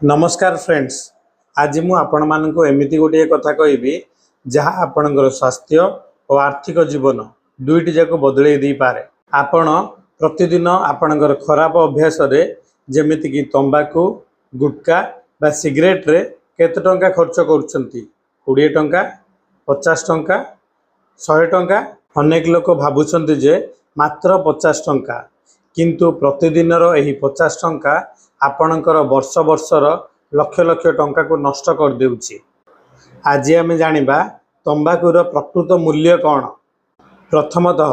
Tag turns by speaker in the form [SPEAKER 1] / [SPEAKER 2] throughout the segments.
[SPEAKER 1] नमस्कार फ्रेंड्स। आज मु आपण मानक एमती गोटे कथा कहबी जहाँ आपणकर स्वास्थ्य और आर्थिक जीवन दुईटी जाक बदल दे पारे। आपण प्रतिदिन आपणकर खराब अभ्यास रे जेमिति कि तंबाकू गुटखा बा सिगरेट रे केते टंका खर्च करूछंती? 20 टंका, 50 टंका, 100 टंका। अनेक लोक भाबुछंती जे मात्र 50 टंका, किंतु प्रतिदिनर एही 50 टंका आपणकर वर्ष वर्षर लक्ष लक्ष टंका को नष्ट कर देउछि। आज आम जानिबा तंबाकूर प्रकृत मूल्य कौन। प्रथमतः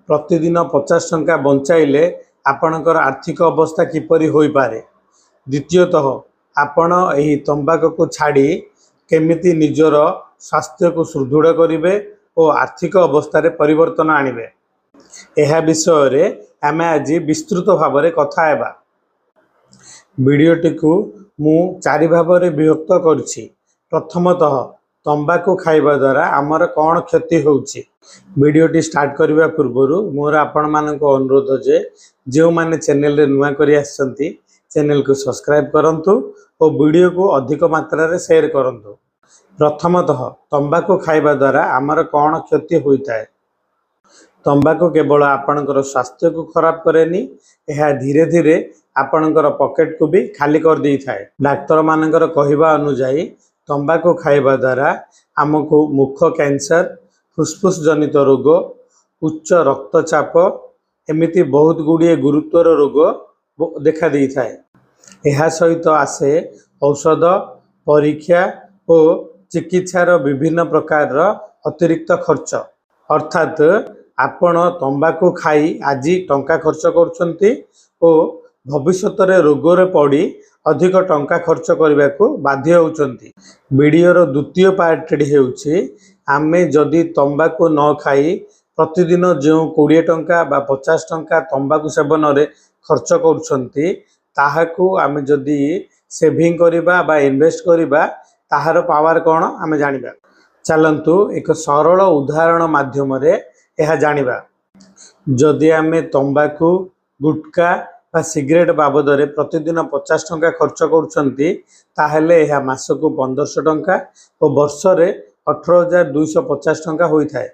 [SPEAKER 1] प्रतिदिन 50 टंका बंचाइले आपणकर आर्थिक अवस्था किपरि होई पारे। द्वितीयतः आपण एही तंबाकू को छाड़ी केमिति निजर स्वास्थ्य को सुदृढ़ करिवे और आर्थिक अवस्था रे परिवर्तन आनिबे, एहा विषय रे आमे आज विस्तृत भाव में कथा हेबा। वीडियोटी को मु 4 भाग में विभक्त करुछि। प्रथमतः तंबाकू खाइबा द्वारा आमर कौन क्षति होउछि। वीडियोटी स्टार्ट करबा पूर्व मोर आपण मानको अनुरोध जे जो माने चैनल रे नुआ करी आछंती चैनल को सब्सक्राइब करंतु और वीडियो को अधिक मात्रा रे शेयर करंतु। प्रथमतः तंबाकू खाइबा द्वारा आमर कौन क्षति होता है। तंबाकू केवल आपणकर स्वास्थ्य को खराब करेनी, यह धीरे धीरे आपणकर पॉकेट को भी खाली कर दी थाए। डाक्तर मानकर कहवा अनुजाई तंबाकू खाइबा द्वारा आमको मुख कैंसर, फुसफुस जनित रोग, उच्च रक्तचाप एमिति बहुत गुड़िए गुरुतर रोग देखा दी थाए। यह सहित आसे औषध, परीक्षा और चिकित्सार विभिन्न प्रकार अतिरिक्त खर्च। अर्थात आपण तंबाकू खाई आज टंका खर्च करुछंती और भविष्य रे रोग रे पड़ी अधिक टंका खर्च करने को बाध्य होउछंती। वीडियोर द्वितीय पार्ट हेउछि आमे जदि तंबाकू न खाई प्रतिदिन जो 20 टंका बा 50 टंका तंबाकू सेवन रे खर्च करुछंती ताहाकू आमे जदि सेविंग करिबा बा इन्वेस्ट करिबा ताहार पावर कौन आमे जानिबा। चलंतु एक सरल उदाहरण माध्यम रे यह जानिबा। जदि आमे तंबाकू गुटखा बा सिगरेट बाबद रे प्रतिदिन 50 टंका खर्च करुछंती ताहेले यह मासकू 1500 टंका और वर्ष रे 18,250 टंका होई थाए।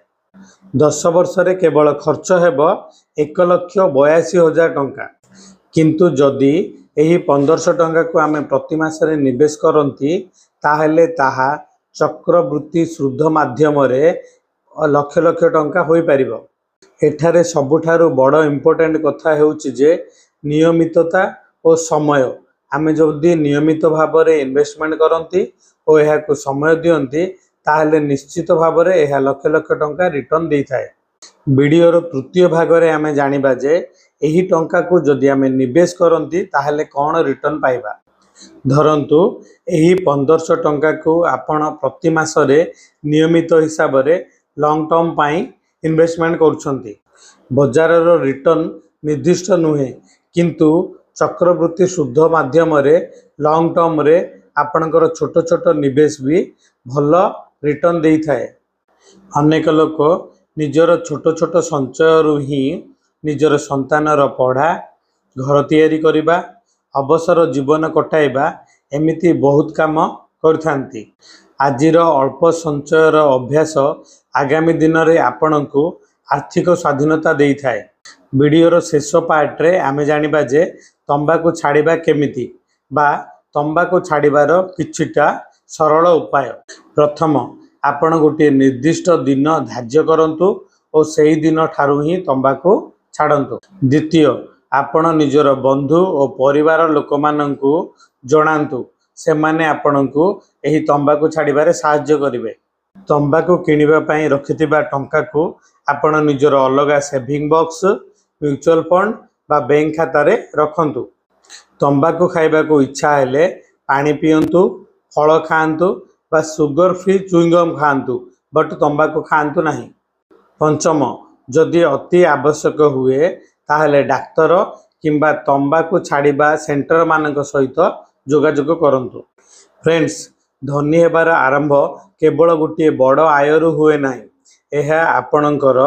[SPEAKER 1] 10 वर्ष रे केवल खर्च हेबो 1,82,000 टंका। किंतु जदि एही 1500 टंका को आमे प्रति मास रे निवेश करंती ताहेले ताहा चक्रवृत्ति सुध माध्यम रे लक्ष लक्ष टंका होई परिबो। एठारे सबुठारु बड़ इम्पोर्टेंट कथा हेउछि जे नियमितता और समय। आमे जदि नियमित भाव में इन्वेस्टमेंट करंती और यह को समय दियंती ताहले निश्चित भाव में यह लक्ष लक्ष टंका रिटर्न दे थाए। वीडियोर तृतीय भाग में आमे जानिबा जे एही टंका को जदि आमे निवेश करंती ताहले कौन रिटर्न पाइबा। धरंतु एही 1500 टंका को आपण प्रति मास रे नियमित हिसाब रे लॉन्ग टर्म पाई इन्वेस्टमेंट करुछंती। बाजार रो रिटर्न निर्दिष्ट नुहे, किंतु चक्रवृत्ति शुद्ध माध्यम रे लॉन्ग टर्म रे आपणकर छोट छोट निवेश भी भल रिटर्न दे थाए। अनेक लोक निजर छोट छोट संचय रु ही निजर संतानर पढ़ा, घर तैयारी करिबा, अवसर जीवन कटाइबा एमिति बहुत काम करथांती। आजिर अल्प संचयर अभ्यास आगामी दिन रे आपणको आर्थिक स्वाधीनता दे थाए। वीडियोर शेष पार्ट रे आमे जानिबा जे तंबाकू छाड़िबा केमिति बा तंबाकू छाड़िबार किछिटा सरल उपाय। प्रथम आपण गोटे निर्दिष्ट दिन धार्य करंतु और सेही दिन ठारू ही तंबाकू छाड़ंतु। द्वितीय आपण निजर बंधु और परिवार लोक माननकू जणांतु, से माने आपणकू एही तंबाकू छाड़िबारे सहाय्य करिवे। तंबाकू किनिबा पई रखिथिबा टंका को आपण निजर अलगा सेविंग बॉक्स, म्यूचुअल फंड बा बैंक खाता रे रखंतु। तंबाकू खाइबा को इच्छा हेले पानी पियंतु, फल खाआंतु बा सुगर फ्री चुइंगम खाआंतु, बट तंबाकू खाआंतु नहीं। पंचम जदि अति आवश्यक हुए ताहले डाक्तर किंबा तंबाकू छाड़िबा सेंटर मानक सहित जोगाजोग करंतु। फ्रेंड्स, धनी हेबार आरंभ केवल गोटे बड़ आयरु हुए नहीं, यह आपणकर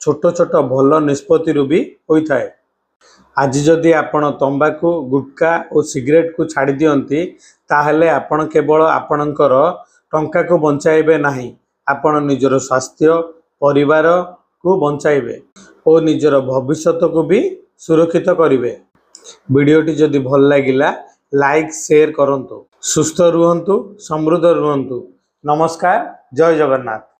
[SPEAKER 1] छोट छोट भल निष्पत्ति भी होता है। आज जदि आपण तंबाकू गुटखा और सिगरेट को छाड़ी दियंती ताहले आपण केवल आपणकर टंका को बंचाइबे नहीं, आपण निजर स्वास्थ्य परिवार को बंचाइबे और निजर भविष्य को भी सुरक्षित करिवे। वीडियोटी जदि भल लागिला लाइक शेयर करंतु। सुस्थ रुहंतु, समृद्ध रुहंतु। नमस्कार, जय जगन्नाथ।